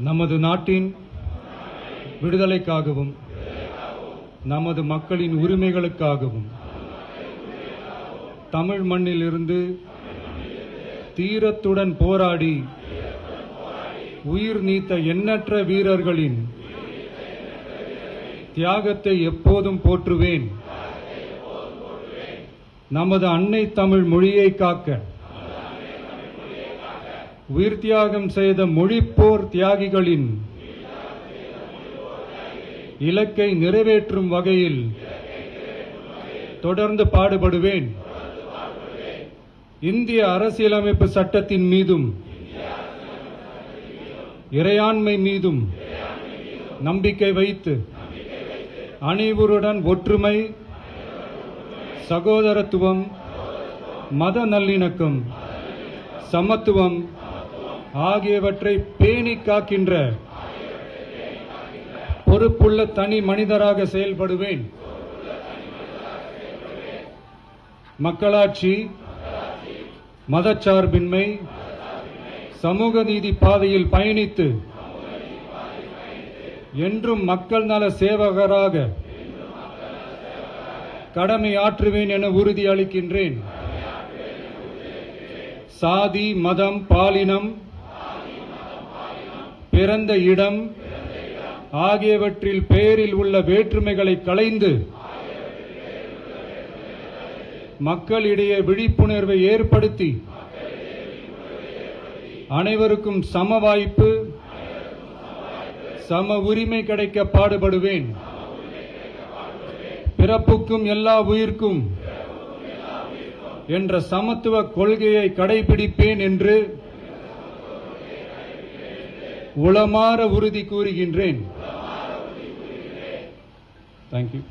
நமது நாட்டின் விடுதலைக்காகவும் நமது மக்களின் உரிமைகளுக்காகவும் தமிழ் மண்ணிலிருந்து தீரத்துடன் போராடி உயிர் நீத்த எண்ணற்ற வீரர்களின் தியாகத்தை எப்போதும் போற்றுவேன். நமது அன்னை தமிழ் மொழியை காக்க உயிர் தியாகம் செய்த மொழிப்போர் தியாகிகளின் இலக்கை நிறைவேற்றும் வகையில் தொடர்ந்து பாடுபடுவேன். இந்திய அரசியலமைப்பு சட்டத்தின் மீதும் இறையாண்மை மீதும் நம்பிக்கை வைத்து அனைவருடன் ஒற்றுமை, சகோதரத்துவம், மத நல்லிணக்கம், சமத்துவம் ஆகியவற்றை பேணி காக்கின்ற பொறுப்புள்ள தனி மனிதராக செயல்படுவேன். மக்களாட்சி, மதச்சார்பின்மை, சமூக நீதி பாதையில் பயணித்து என்றும் மக்கள் நல சேவகராக கடமை ஆற்றுவேன் என உறுதியளிக்கின்றேன். சாதி, மதம், பாலினம், பிறந்த இடம் ஆகியவற்றில் பெயரில் உள்ள வேற்றுமைகளை களைந்து மக்களிடையே விழிப்புணர்வை ஏற்படுத்தி அனைவருக்கும் சம வாய்ப்பு, சம உரிமை கிடைக்க பாடுபடுவேன். பிறப்புக்கும் எல்லா உயிர்க்கும் என்ற சமத்துவ கொள்கையை கடைபிடிப்பேன் என்று உளமாற உறுதி கூறுகின்றேன். தேங்க்யூ.